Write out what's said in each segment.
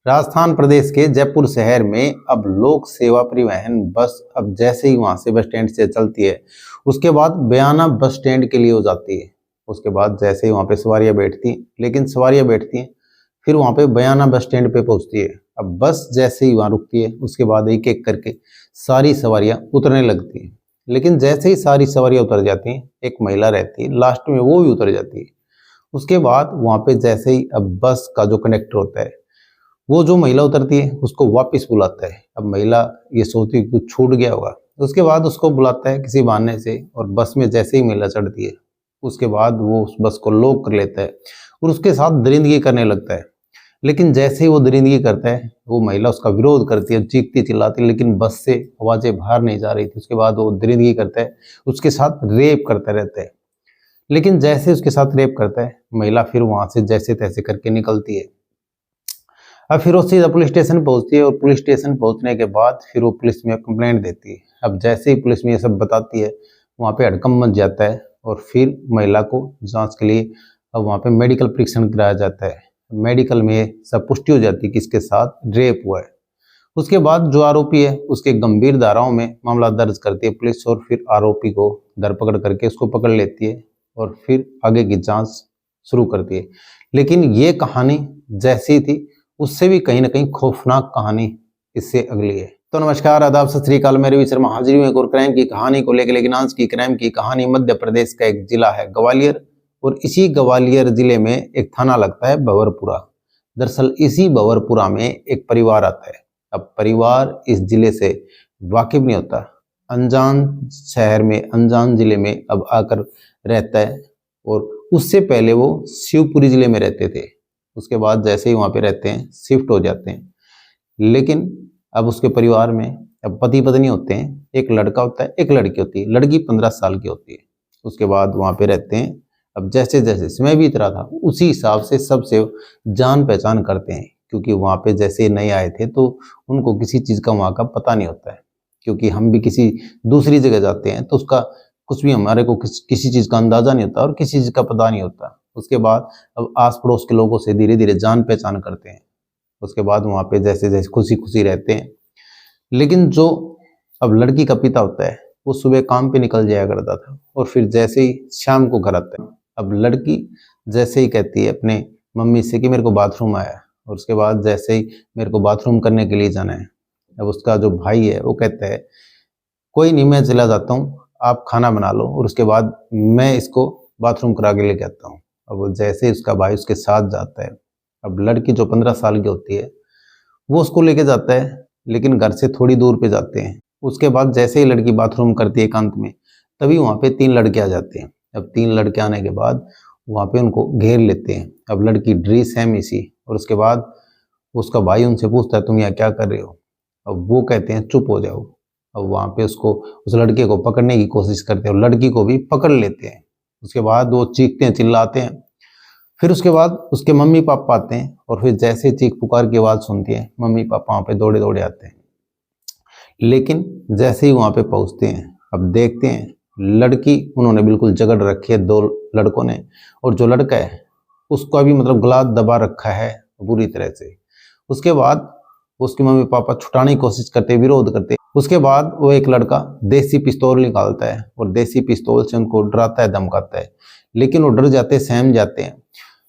राजस्थान प्रदेश के जयपुर शहर में अब लोक सेवा परिवहन बस अब जैसे ही वहां से बस स्टैंड से चलती है उसके बाद बयाना बस स्टैंड के लिए हो जाती है। उसके बाद जैसे ही वहां पे सवारियां बैठती हैं, लेकिन सवारियां बैठती हैं फिर वहां पे बयाना बस स्टैंड पे पहुंचती है। अब बस जैसे ही वहां रुकती है उसके बाद एक एक करके सारी सवारियां उतरने लगती हैं। लेकिन जैसे ही सारी सवारियां उतर जाती हैं, एक महिला रहती है लास्ट में, वो भी उतर जाती है। उसके बाद वहां पे जैसे ही अब बस का जो कंडक्टर होता है वो जो महिला उतरती है उसको वापस बुलाता है। अब महिला ये सोचती है कि कुछ छूट गया होगा, उसके बाद उसको बुलाता है किसी बहाने से, और बस में जैसे ही महिला चढ़ती है उसके बाद वो उस बस को लॉक कर लेता है और उसके साथ दरिंदगी करने लगता है। लेकिन जैसे ही वो दरिंदगी करता है वो महिला उसका विरोध करती है, चीखती चिल्लाती है, लेकिन बस से आवाजें बाहर नहीं जा रही थी। उसके बाद वो दरिंदगी करता है, उसके साथ रेप करता रहता है। लेकिन जैसे उसके साथ रेप करता है महिला फिर वहां से जैसे तैसे करके निकलती है। अब फिर वो सीधा पुलिस स्टेशन पहुंचती है और पुलिस स्टेशन पहुंचने के बाद फिर वो पुलिस में कंप्लेंट देती है। अब जैसे ही पुलिस में ये सब बताती है वहाँ पे हड़कंप मच जाता है और फिर महिला को जांच के लिए अब वहाँ पे मेडिकल परीक्षण कराया जाता है। मेडिकल में सब पुष्टि हो जाती है कि इसके साथ रेप हुआ है। उसके बाद जो आरोपी है उसके गंभीर धाराओं में मामला दर्ज करती है पुलिस और फिर आरोपी को धरपकड़ करके उसको पकड़ लेती है और फिर आगे की जांच शुरू करती है। लेकिन ये कहानी जैसी थी उससे भी कहीं ना कहीं खौफनाक कहानी इससे अगली है। तो नमस्कार, आदाब, सत श्री अकाल। मैं रवि शर्मा हाजिर हूं एक और क्राइम की कहानी को लेकर। लेकिन आज की क्राइम की कहानी मध्य प्रदेश का एक जिला है ग्वालियर, और इसी ग्वालियर जिले में एक थाना लगता है भंवरपुरा। दरअसल इसी भंवरपुरा में एक परिवार आता है। अब परिवार इस जिले से वाकिफ नहीं होता, अनजान शहर में अनजान जिले में अब आकर रहता है, और उससे पहले वो शिवपुरी जिले में रहते थे। उसके बाद जैसे ही वहां पे रहते हैं शिफ्ट हो जाते हैं। लेकिन अब उसके परिवार में अब पति पत्नी होते हैं, एक लड़का होता है एक लड़की होती है। लड़की 15 साल की होती है। उसके बाद वहां पे रहते हैं। अब जैसे जैसे समय बीत रहा था उसी हिसाब से सबसे जान पहचान करते हैं, क्योंकि वहां पे जैसे नए आए थे तो उनको किसी चीज का वहां का पता नहीं होता है। क्योंकि हम भी किसी दूसरी जगह जाते हैं तो उसका कुछ भी हमारे को किसी चीज का अंदाजा नहीं होता और किसी चीज का पता नहीं होता। उसके बाद अब आस पड़ोस के लोगों से धीरे धीरे जान पहचान करते हैं। उसके बाद वहां पे जैसे जैसे खुशी खुशी रहते हैं। लेकिन जो अब लड़की का पिता होता है वो सुबह काम पे निकल जाया करता था और फिर जैसे ही शाम को घर आता है। अब लड़की जैसे ही कहती है अपने मम्मी से कि मेरे को बाथरूम आया, और उसके बाद जैसे ही मेरे को बाथरूम करने के लिए जाना है, अब उसका जो भाई है वो कहता है कोई नहीं, मैं चला जाता हूँ, आप खाना बना लो और उसके बाद मैं इसको बाथरूम करा के लेके आता हूँ। अब वो जैसे ही उसका भाई उसके साथ जाता है, अब लड़की जो 15 साल की होती है वो उसको लेके जाता है, लेकिन घर से थोड़ी दूर पे जाते हैं। उसके बाद जैसे ही लड़की बाथरूम करती है एकांत में, तभी वहां पे 3 लड़के आ जाते हैं। अब 3 लड़के आने के बाद वहां पे उनको घेर लेते हैं। अब लड़की डरी सहमी सी, और उसके बाद उसका भाई उनसे पूछता है तुम यहाँ क्या कर रहे हो। अब वो कहते हैं चुप हो जाओ। अब वहां पे उसको उस लड़के को पकड़ने की कोशिश करते हैं और लड़की को भी पकड़ लेते हैं। उसके बाद वो चीखते हैं चिल्लाते हैं। फिर उसके बाद उसके मम्मी पापा आते हैं और फिर जैसे चीख पुकार की आवाज सुनती है मम्मी पापा वहां पे दौड़े दौड़े आते हैं। लेकिन जैसे ही वहां पे पहुंचते हैं अब देखते हैं लड़की उन्होंने बिल्कुल जकड़ रखी है 2 लड़कों ने, और जो लड़का है उसको अभी मतलब गला दबा रखा है बुरी तरह से। उसके बाद उसके मम्मी पापा छुटाने की कोशिश करते, विरोध करते। उसके बाद वो एक लड़का देसी पिस्तौल निकालता है और देसी पिस्तौल से उनको डराता है, धमकाता है। लेकिन वो डर जाते, सहम जाते हैं।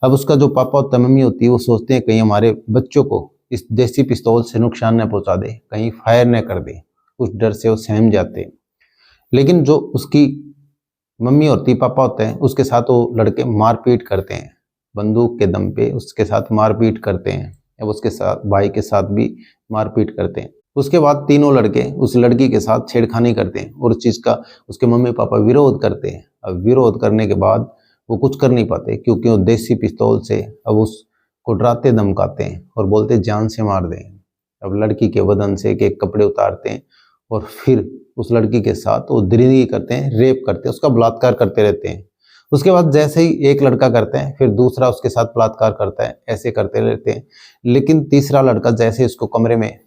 अब उसका जो पापा होता है, मम्मी होती है, वो सोचते हैं कहीं हमारे बच्चों को इस देसी पिस्तौल से नुकसान न पहुंचा दे, कहीं फायर न कर दे। उस डर से वो सहम जाते हैं। लेकिन जो उसकी मम्मी होती, पापा होते हैं, उसके साथ वो लड़के मारपीट करते हैं, बंदूक के दम पे उसके साथ मारपीट करते हैं। अब उसके साथ भाई के साथ भी मारपीट करते हैं। उसके बाद तीनों लड़के उस लड़की के साथ छेड़खानी करते हैं और उस चीज का उसके मम्मी पापा विरोध करते हैं। अब विरोध करने के बाद वो कुछ कर नहीं पाते, क्योंकि वो देसी पिस्तौल से अब उसको डराते धमकाते हैं और बोलते जान से मार दें। अब लड़की के बदन से एक एक कपड़े उतारते हैं और फिर उस लड़की के साथ वो दरिंदगी करते हैं, रेप करते हैं, उसका बलात्कार करते रहते हैं। उसके बाद जैसे ही एक लड़का करता है फिर दूसरा उसके साथ बलात्कार करता है, ऐसे करते रहते हैं। लेकिन तीसरा लड़का जैसे उसको कमरे में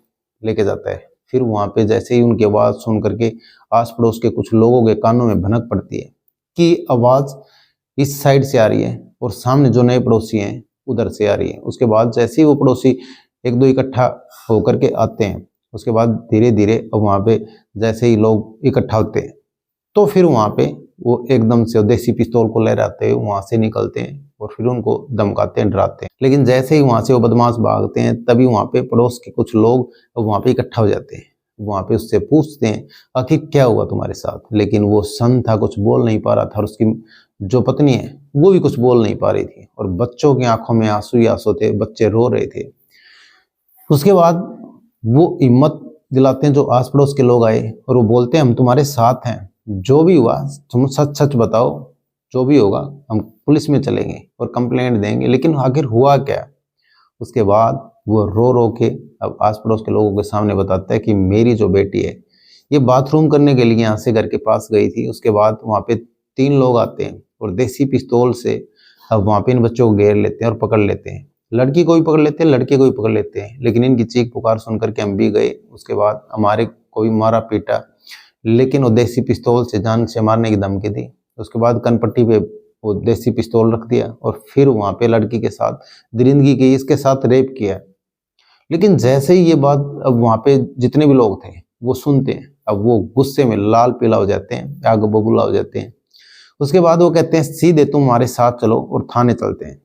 लेके जाता है, फिर वहां पे जैसे ही उनकी आवाज सुन करके आस पड़ोस के कुछ लोगों के कानों में भनक पड़ती है कि आवाज इस साइड से आ रही है और सामने जो नए पड़ोसी हैं उधर से आ रही है। उसके बाद जैसे ही वो पड़ोसी एक दो इकट्ठा होकर के आते हैं। उसके बाद धीरे धीरे अब वहाँ पे जैसे ही लोग इकट्ठा होते हैं तो फिर वहाँ पे वो एकदम से देसी पिस्तौल को लहराते हुए वहाँ से निकलते हैं और फिर उनको धमकाते हैं, डराते हैं। लेकिन जैसे ही वहाँ से वो बदमाश भागते हैं तभी वहाँ पे पड़ोस के कुछ लोग वहाँ पे इकट्ठा हो जाते हैं। वहाँ पे उससे पूछते हैं आखिर क्या हुआ तुम्हारे साथ। लेकिन वो सन था, कुछ बोल नहीं पा रहा था और उसकी जो पत्नी है वो भी कुछ बोल नहीं पा रही थी और बच्चों की आंखों में आंसू ही आंसू थे, बच्चे रो रहे थे। उसके बाद वो हिम्मत दिलाते हैं जो आस पड़ोस के लोग आए और वो बोलते हैं हम तुम्हारे साथ हैं, जो भी हुआ तुम सच सच बताओ, जो भी होगा हम पुलिस में चलेंगे और कंप्लेंट देंगे। लेकिन आखिर हुआ क्या। उसके बाद वो रो रो के अब आस पड़ोस के लोगों के सामने बताता है कि मेरी जो बेटी है ये बाथरूम करने के लिए यहाँ से घर के पास गई थी। उसके बाद वहाँ पे 3 लोग आते हैं और देसी पिस्तौल से अब वहाँ पे इन बच्चों को घेर लेते हैं और पकड़ लेते हैं। लड़की को भी पकड़ लेते हैं, लड़के को भी पकड़ लेते हैं। लेकिन इनकी चीख पुकार सुन करके हम भी गए। उसके बाद हमारे को भी मारा पीटा, लेकिन वो देसी पिस्तौल से जान से मारने की धमकी दी। उसके बाद कनपट्टी पे वो देसी पिस्तौल रख दिया और फिर वहाँ पे लड़की के साथ दरिंदगी की, इसके साथ रेप किया। लेकिन जैसे ही ये बात अब वहाँ पे जितने भी लोग थे वो सुनते हैं, अब वो गुस्से में लाल पीला हो जाते हैं, आग बबूला हो जाते हैं। उसके बाद वो कहते हैं सीधे तुम हमारे साथ चलो और थाने चलते हैं।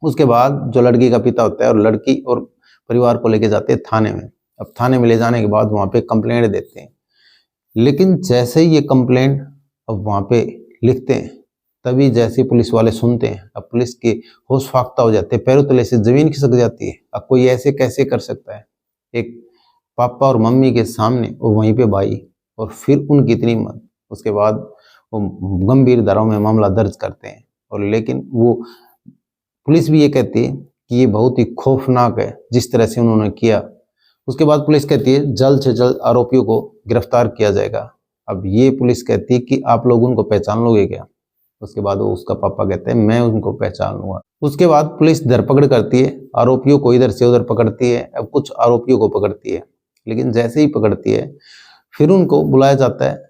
उसके बाद जो लड़की का पिता होता है और लड़की और परिवार को लेके जाते हैं थाने में। अब थाने में ले जाने के बाद वहाँ पे कंप्लेंट देते हैं। लेकिन जैसे ही ये कंप्लेंट अब वहाँ पे लिखते हैं तभी जैसे पुलिस वाले सुनते हैं, अब पुलिस के होश फाख्ता हो जाते हैं, पैरों तले से जमीन खिसक जाती है। अब कोई ऐसे कैसे कर सकता है, एक पापा और मम्मी के सामने और वहीं पे भाई, और फिर उनकी इतनी मत। उसके बाद वो गंभीर धाराओं में मामला दर्ज करते हैं और लेकिन वो पुलिस भी ये कहती है कि ये बहुत ही खौफनाक है जिस तरह से उन्होंने किया। उसके बाद पुलिस कहती है जल्द से जल्द आरोपियों को गिरफ्तार किया जाएगा। अब ये पुलिस कहती है कि आप लोग उनको पहचान लोगे क्या। उसके बाद वो उसका पापा कहते हैं मैं उनको पहचान लूंगा। उसके बाद पुलिस धरपकड़ करती है, आरोपियों को इधर से उधर पकड़ती है। अब कुछ आरोपियों को पकड़ती है, लेकिन जैसे ही पकड़ती है फिर उनको बुलाया जाता है,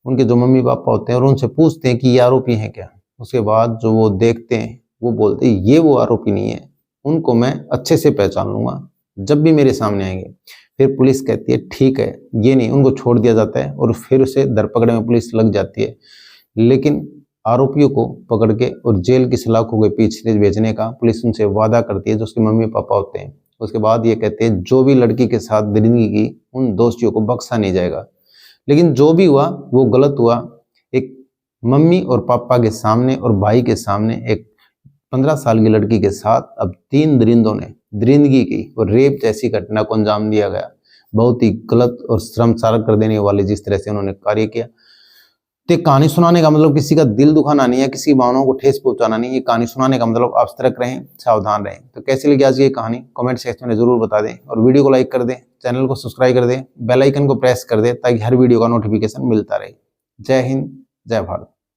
उनके जो मम्मी पापा होते हैं, और उनसे पूछते हैं कि ये आरोपी हैं क्या। उसके बाद जो वो देखते हैं वो बोलते हैं ये वो आरोपी नहीं है, उनको मैं अच्छे से पहचान लूंगा जब भी मेरे सामने आएंगे। फिर पुलिस कहती है ठीक है, ये नहीं, उनको छोड़ दिया जाता है और फिर उसे धरपकड़ में पुलिस लग जाती है। लेकिन आरोपियों को पकड़ के और जेल की सलाखों के पीछे भेजने का पुलिस उनसे वादा करती है, जो उसके मम्मी पापा होते हैं। उसके बाद ये कहते हैं जो भी लड़की के साथ दरिंदगी की उन दोषियों को बख्शा नहीं जाएगा। लेकिन जो भी हुआ वो गलत हुआ। एक मम्मी और पापा के सामने और भाई के सामने एक 15 साल की लड़की के साथ अब 3 दरिंदों ने दरिंदगी की और रेप जैसी घटना को अंजाम दिया गया। बहुत ही गलत और शर्मसार कर देने वाले जिस तरह से उन्होंने कार्य किया। तो कहानी सुनाने का मतलब किसी का दिल दुखाना नहीं है, किसी की भावनाओं को ठेस पहुंचाना नहीं। ये कहानी सुनाने का मतलब आप सतर्क रहें, सावधान रहें। तो कैसी लगी आज ये कहानी कमेंट सेक्शन में जरूर बता दें और वीडियो को लाइक कर दें, चैनल को सब्सक्राइब कर दें, बेल आइकन को प्रेस कर दें ताकि हर वीडियो का नोटिफिकेशन मिलता रहे। जय हिंद, जय भारत।